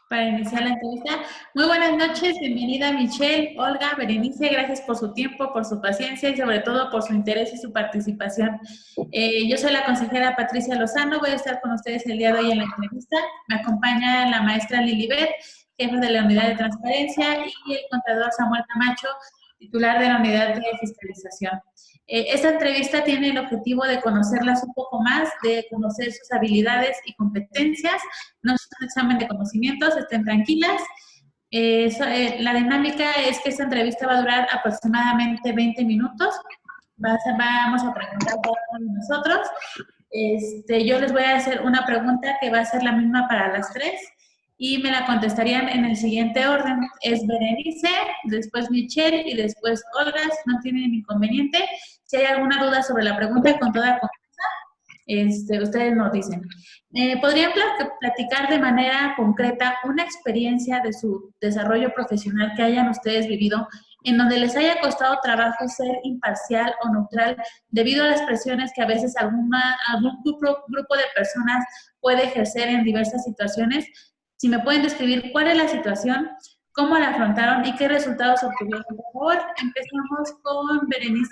para iniciar la entrevista. Muy buenas noches, bienvenida Michelle, Olga, Berenice, gracias por su tiempo, por su paciencia y sobre todo por su interés y su participación. Yo soy la consejera Patricia Lozano, voy a estar con ustedes el día de hoy en la entrevista. Me acompaña la maestra Lilibet, jefa de la unidad de transparencia, y el contador Samuel Camacho, titular de la unidad de fiscalización. Esta entrevista tiene el objetivo de conocerlas un poco más, de conocer sus habilidades y competencias. No es un examen de conocimientos, estén tranquilas. La dinámica es que esta entrevista va a durar aproximadamente 20 minutos. Vamos a preguntar cada uno de nosotros. Yo les voy a hacer una pregunta que va a ser la misma para las tres y me la contestarían en el siguiente orden. Es Berenice, después Michelle y después Olga, si no tienen inconveniente. Si hay alguna duda sobre la pregunta, con toda confianza, ustedes nos dicen. ¿Podrían platicar de manera concreta una experiencia de su desarrollo profesional que hayan ustedes vivido en donde les haya costado trabajo ser imparcial o neutral debido a las presiones que a veces algún grupo de personas puede ejercer en diversas situaciones? Si me pueden describir cuál es la situación, cómo la afrontaron y qué resultados obtuvieron. Por favor, empezamos con Berenice.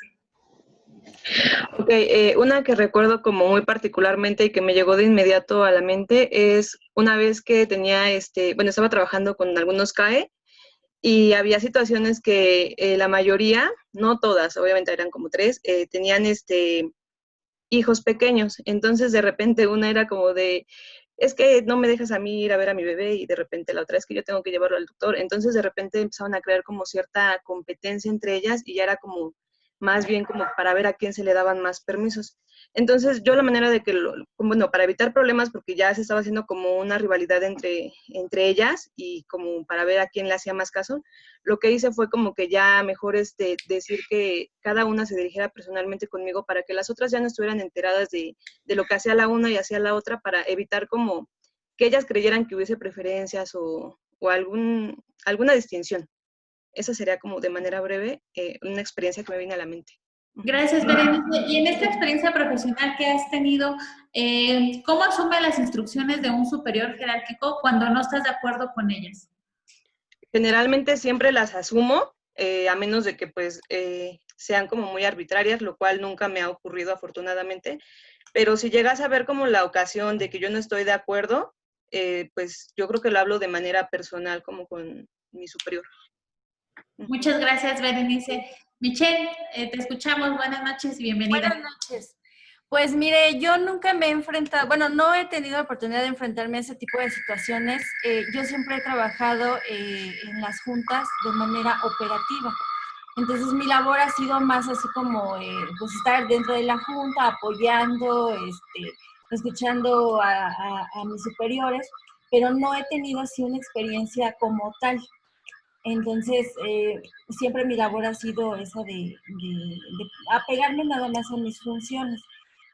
Ok, una que recuerdo como muy particularmente y que me llegó de inmediato a la mente es una vez que tenía, estaba trabajando con algunos CAE y había situaciones que la mayoría, no todas, obviamente eran como tres, tenían hijos pequeños. Entonces de repente una era como de, es que no me dejas a mí ir a ver a mi bebé, y de repente la otra es que yo tengo que llevarlo al doctor. Entonces de repente empezaron a crear como cierta competencia entre ellas y ya era como más bien como para ver a quién se le daban más permisos. Entonces yo la manera de que, bueno, para evitar problemas, porque ya se estaba haciendo como una rivalidad entre ellas y como para ver a quién le hacía más caso, lo que hice fue como que ya mejor decir que cada una se dirigiera personalmente conmigo para que las otras ya no estuvieran enteradas de lo que hacía la una y hacía la otra, para evitar como que ellas creyeran que hubiese preferencias o alguna distinción. Esa sería como de manera breve una experiencia que me viene a la mente. Gracias, Berenice. Y en esta experiencia profesional que has tenido, ¿cómo asume las instrucciones de un superior jerárquico cuando no estás de acuerdo con ellas? Generalmente siempre las asumo, a menos de que pues sean como muy arbitrarias, lo cual nunca me ha ocurrido afortunadamente. Pero si llegas a ver como la ocasión de que yo no estoy de acuerdo, pues yo creo que lo hablo de manera personal como con mi superior. Muchas gracias, Berenice. Michelle, te escuchamos. Buenas noches y bienvenida. Buenas noches. Pues mire, yo nunca me he enfrentado, bueno, no he tenido la oportunidad de enfrentarme a ese tipo de situaciones. Yo siempre he trabajado en las juntas de manera operativa. Entonces mi labor ha sido más así como pues estar dentro de la junta, apoyando, escuchando a mis superiores, pero no he tenido así una experiencia como tal. Entonces, siempre mi labor ha sido esa de apegarme nada más a mis funciones.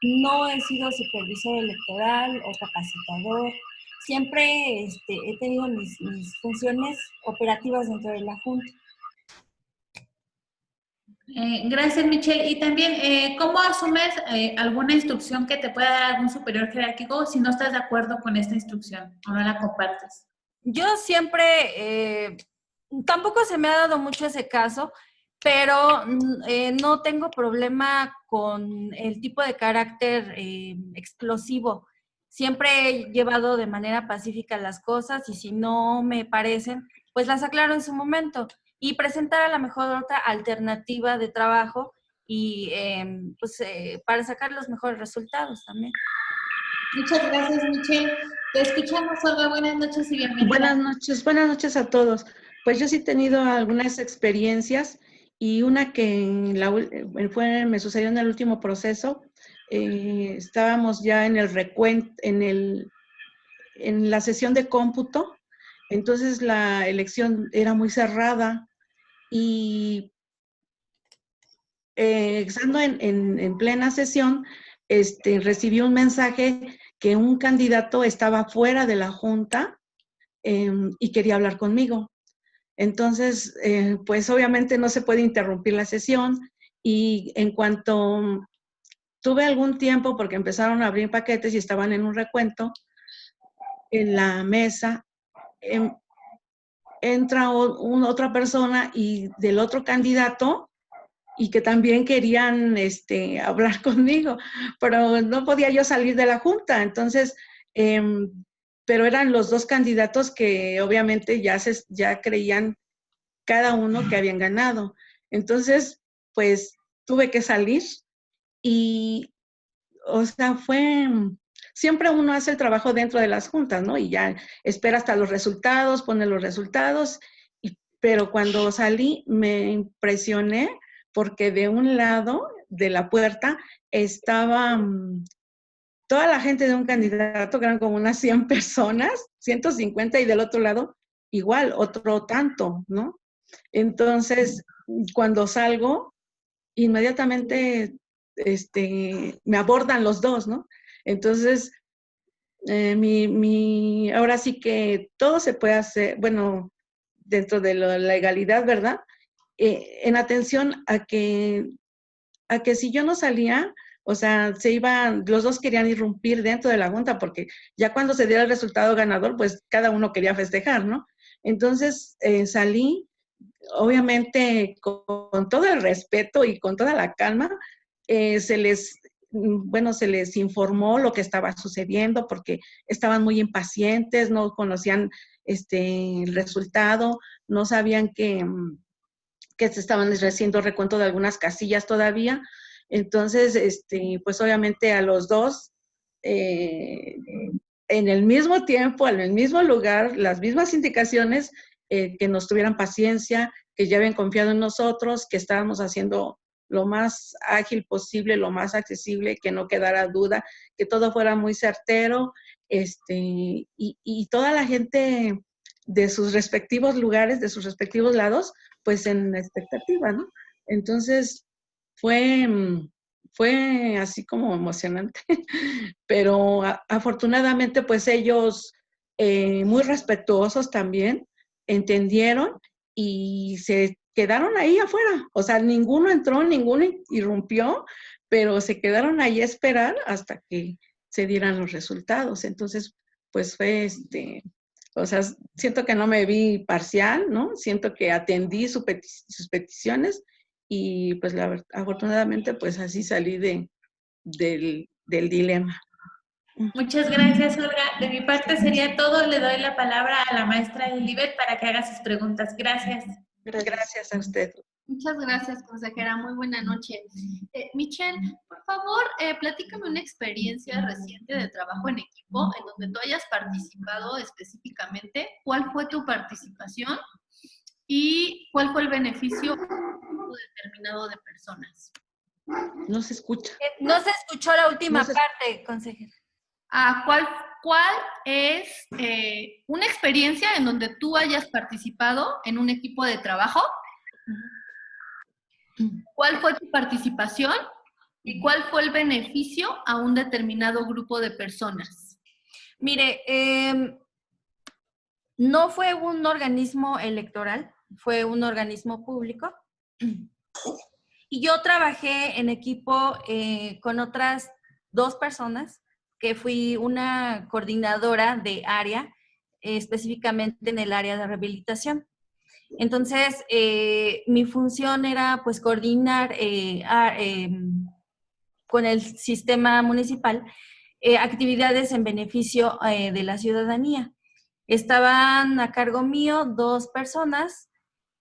No he sido supervisor electoral o capacitador. Siempre he tenido mis funciones operativas dentro de la Junta. Gracias, Michelle. Y también, ¿cómo asumes alguna instrucción que te pueda dar algún superior jerárquico si no estás de acuerdo con esta instrucción o no la compartes? Yo siempre, tampoco se me ha dado mucho ese caso, pero no tengo problema con el tipo de carácter explosivo. Siempre he llevado de manera pacífica las cosas y si no me parecen, pues las aclaro en su momento y presentar a la mejor otra alternativa de trabajo y para sacar los mejores resultados también. Muchas gracias, Michelle. Te escuchamos, Olga. Buenas noches y bienvenida. Buenas noches a todos. Pues yo sí he tenido algunas experiencias y una que me sucedió en el último proceso. Estábamos ya en el recuento, en la sesión de cómputo, entonces la elección era muy cerrada y estando en plena sesión, recibí un mensaje que un candidato estaba fuera de la junta y quería hablar conmigo. Entonces, pues obviamente no se puede interrumpir la sesión y en cuanto tuve algún tiempo, porque empezaron a abrir paquetes y estaban en un recuento, en la mesa entra otra persona y del otro candidato y que también querían hablar conmigo, pero no podía yo salir de la junta. Entonces, pero eran los dos candidatos que obviamente ya creían cada uno que habían ganado. Entonces, pues tuve que salir y, o sea, siempre uno hace el trabajo dentro de las juntas, ¿no? Y ya espera hasta los resultados, pone los resultados, pero cuando salí me impresioné porque de un lado de la puerta estaba toda la gente de un candidato, que eran como unas 100 personas, 150, y del otro lado igual, otro tanto, ¿no? Entonces, cuando salgo, inmediatamente me abordan los dos, ¿no? Entonces, ahora sí que todo se puede hacer, bueno, dentro de la legalidad, ¿verdad? En atención a que si yo no salía, o sea, los dos querían irrumpir dentro de la junta, porque ya cuando se diera el resultado ganador, pues cada uno quería festejar, ¿no? Entonces salí, obviamente con todo el respeto y con toda la calma, se les informó lo que estaba sucediendo porque estaban muy impacientes, no conocían el resultado, no sabían que se estaban haciendo recuento de algunas casillas todavía. Entonces, pues obviamente a los dos, en el mismo tiempo, en el mismo lugar, las mismas indicaciones, que nos tuvieran paciencia, que ya habían confiado en nosotros, que estábamos haciendo lo más ágil posible, lo más accesible, que no quedara duda, que todo fuera muy certero, y toda la gente de sus respectivos lugares, de sus respectivos lados, pues en expectativa, ¿no? Entonces, fue así como emocionante, pero afortunadamente, pues ellos, muy respetuosos también, entendieron y se quedaron ahí afuera. O sea, ninguno entró, ninguno irrumpió, pero se quedaron ahí a esperar hasta que se dieran los resultados. Entonces, pues fue o sea, siento que no me vi parcial, ¿no? Siento que atendí sus peticiones y pues afortunadamente pues así salí del dilema. Muchas gracias, Olga. De mi parte sería todo. Le doy la palabra a la maestra Elibet para que haga sus preguntas. Gracias. Gracias a usted. Muchas gracias, consejera. Muy buena noche. Michelle, por favor, platícame una experiencia reciente de trabajo en equipo en donde tú hayas participado específicamente. ¿Cuál fue tu participación y cuál fue el beneficio para un grupo determinado de personas? No se escucha. No se escuchó la última parte, consejera. ¿Cuál es una experiencia en donde tú hayas participado en un equipo de trabajo? ¿Cuál fue tu participación y cuál fue el beneficio a un determinado grupo de personas? Mire, no fue un organismo electoral, fue un organismo público. Y yo trabajé en equipo con otras 2 personas, que fui una coordinadora de área, específicamente en el área de rehabilitación. Entonces, mi función era pues coordinar con el sistema municipal actividades en beneficio de la ciudadanía. Estaban a cargo mío 2 personas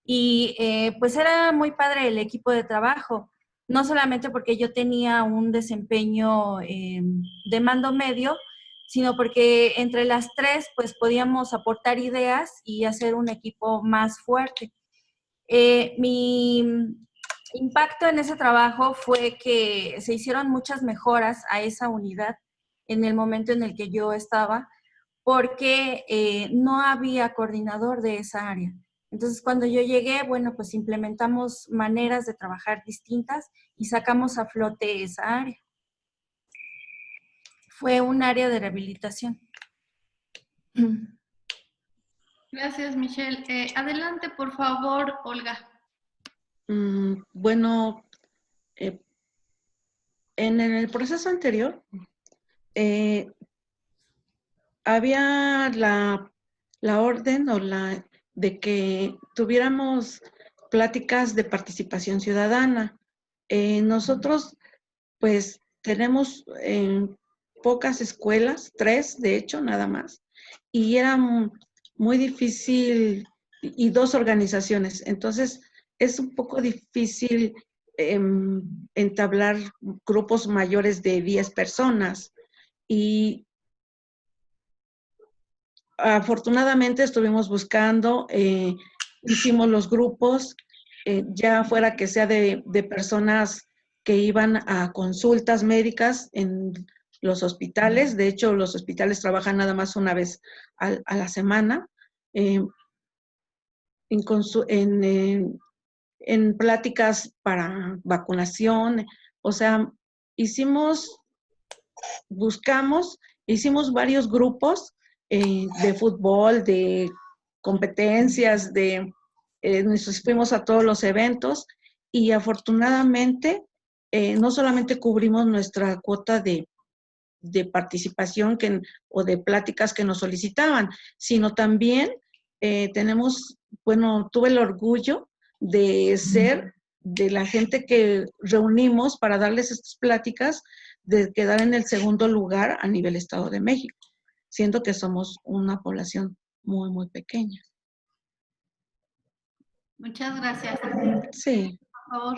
y pues era muy padre el equipo de trabajo, no solamente porque yo tenía un desempeño de mando medio, sino porque entre las 3 pues podíamos aportar ideas y hacer un equipo más fuerte. Mi impacto en ese trabajo fue que se hicieron muchas mejoras a esa unidad en el momento en el que yo estaba, porque no había coordinador de esa área. Entonces, cuando yo llegué, bueno, pues implementamos maneras de trabajar distintas y sacamos a flote esa área. Fue un área de rehabilitación. Gracias, Michelle. Adelante, por favor, Olga. Bueno, en el proceso anterior, había la orden o de que tuviéramos pláticas de participación ciudadana. Nosotros, pues, tenemos pocas escuelas, 3, de hecho, nada más, y era muy difícil, y 2 organizaciones. Entonces, es un poco difícil entablar grupos mayores de 10 personas. Y afortunadamente estuvimos buscando, hicimos los grupos, ya fuera que sea de personas que iban a consultas médicas en los hospitales. De hecho, los hospitales trabajan nada más una vez a la semana, en pláticas para vacunación. O sea, hicimos varios grupos de fútbol, de competencias, nos fuimos a todos los eventos y afortunadamente no solamente cubrimos nuestra cuota de participación o de pláticas que nos solicitaban, sino también tuve el orgullo de ser de la gente que reunimos para darles estas pláticas, de quedar en el segundo lugar a nivel Estado de México, siendo que somos una población muy, muy pequeña. Muchas gracias. Sí. Por favor.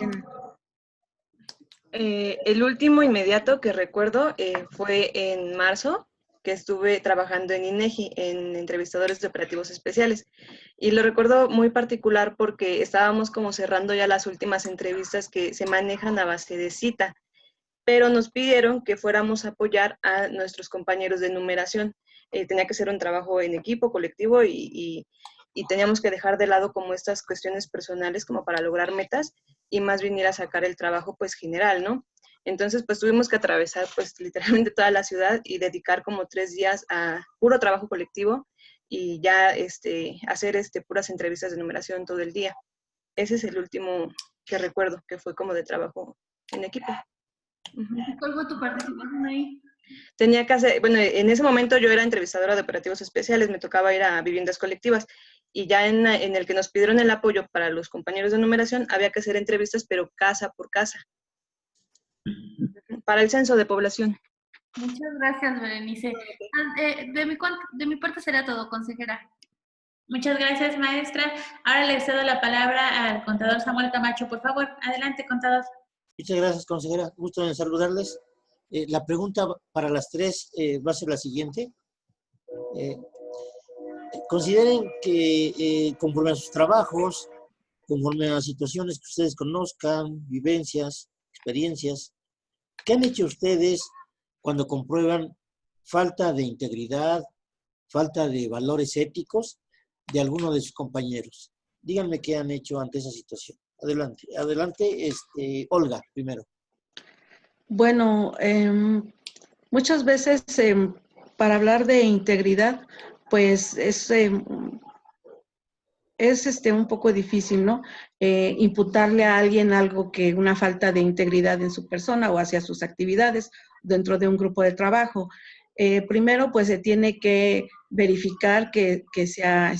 El último inmediato que recuerdo fue en marzo, que estuve trabajando en INEGI, en entrevistadores de operativos especiales. Y lo recuerdo muy particular porque estábamos como cerrando ya las últimas entrevistas que se manejan a base de cita, pero nos pidieron que fuéramos a apoyar a nuestros compañeros de numeración. Tenía que ser un trabajo en equipo, colectivo, y teníamos que dejar de lado como estas cuestiones personales como para lograr metas y más bien ir a sacar el trabajo pues general, ¿no? Entonces pues tuvimos que atravesar pues literalmente toda la ciudad y dedicar como 3 días a puro trabajo colectivo y ya hacer puras entrevistas de numeración todo el día. Ese es el último que recuerdo, que fue como de trabajo en equipo. ¿Cuál fue tu participación ahí? Tenía que hacer, bueno, en ese momento yo era entrevistadora de operativos especiales, me tocaba ir a viviendas colectivas y ya en el que nos pidieron el apoyo para los compañeros de numeración había que hacer entrevistas, pero casa por casa, para el censo de población. Muchas gracias, Berenice. De mi parte sería todo, consejera. Muchas gracias, maestra. Ahora le cedo la palabra al contador Samuel Camacho, por favor. Adelante, contador. Muchas gracias, consejera. Gusto en saludarles. La pregunta para las 3 va a ser la siguiente. Consideren que conforme a sus trabajos, conforme a situaciones que ustedes conozcan, vivencias, experiencias, ¿qué han hecho ustedes cuando comprueban falta de integridad, falta de valores éticos de alguno de sus compañeros? Díganme qué han hecho ante esa situación. Adelante, Olga, primero. Bueno, muchas veces para hablar de integridad, pues es un poco difícil, ¿no? Imputarle a alguien una falta de integridad en su persona o hacia sus actividades dentro de un grupo de trabajo. Primero, pues se tiene que verificar que sea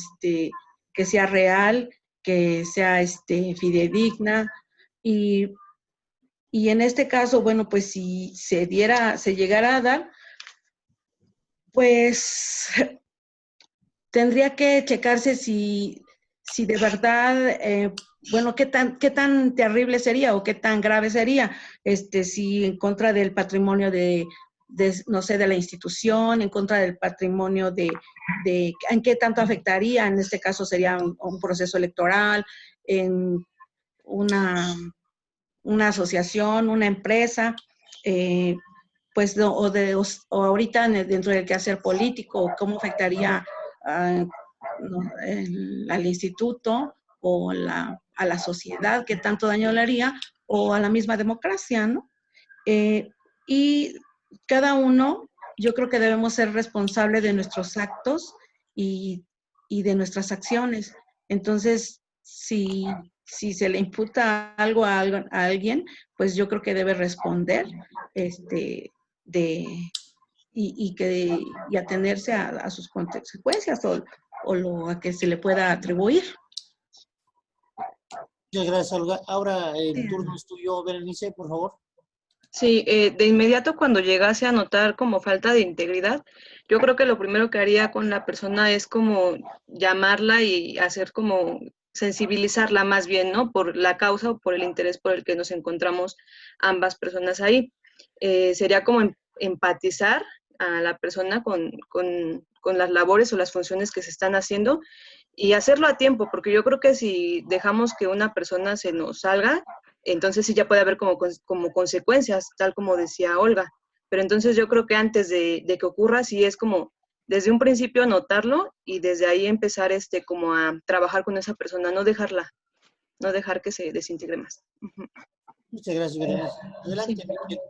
real, que sea fidedigna y en este caso, bueno, pues si se llegara a dar, pues tendría que checarse si de verdad, bueno, qué tan terrible sería o qué tan grave sería, si en contra del patrimonio no sé, de la institución, en contra del patrimonio en qué tanto afectaría, en este caso sería un proceso electoral, en una asociación, una empresa, pues, o ahorita dentro del quehacer político, cómo afectaría al instituto o a la sociedad, qué tanto daño le haría, o a la misma democracia, ¿no? Y cada uno, yo creo que debemos ser responsables de nuestros actos y de nuestras acciones. Entonces, si se le imputa algo a alguien, pues yo creo que debe responder y atenerse a sus consecuencias o lo a que se le pueda atribuir. Muchas gracias, Olga. Ahora el turno es tuyo, Berenice, por favor. Sí, de inmediato cuando llegase a notar como falta de integridad, yo creo que lo primero que haría con la persona es como llamarla y hacer como sensibilizarla más bien, ¿no? Por la causa o por el interés por el que nos encontramos ambas personas ahí. Sería como empatizar a la persona con las labores o las funciones que se están haciendo y hacerlo a tiempo, porque yo creo que si dejamos que una persona se nos salga, entonces sí ya puede haber como consecuencias, tal como decía Olga. Pero entonces yo creo que antes de que ocurra, sí es como desde un principio notarlo y desde ahí empezar como a trabajar con esa persona, no dejar que se desintegre más. Muchas gracias, Berenice. Adelante, Sí. Michelle.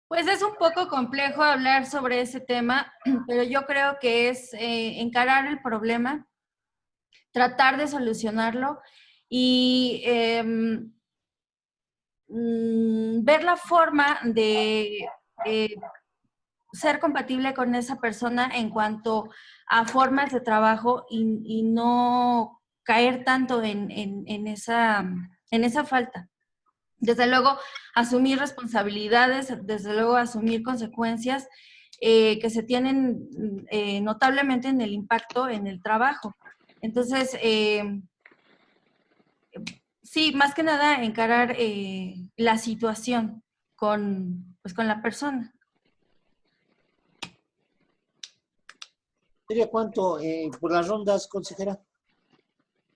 Pues es un poco complejo hablar sobre ese tema, pero yo creo que es encarar el problema, tratar de solucionarlo y ver la forma de ser compatible con esa persona en cuanto a formas de trabajo y no caer tanto en esa falta. Desde luego, asumir responsabilidades, desde luego, asumir consecuencias que se tienen notablemente en el impacto en el trabajo. Entonces, sí, más que nada, encarar la situación con la persona. ¿Sería cuánto por las rondas, consejera?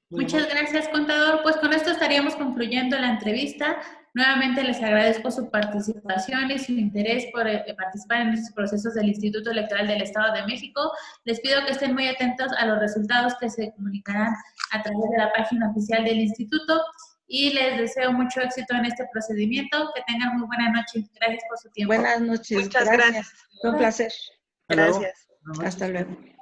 Muchas gracias, contador. Pues con esto estaríamos concluyendo la entrevista. Nuevamente les agradezco su participación y su interés por participar en estos procesos del Instituto Electoral del Estado de México. Les pido que estén muy atentos a los resultados que se comunicarán a través de la página oficial del instituto y les deseo mucho éxito en este procedimiento. Que tengan muy buena noche. Gracias por su tiempo. Buenas noches. Muchas gracias. Fue un placer. Hasta luego. Gracias. Buenas noches. Hasta luego.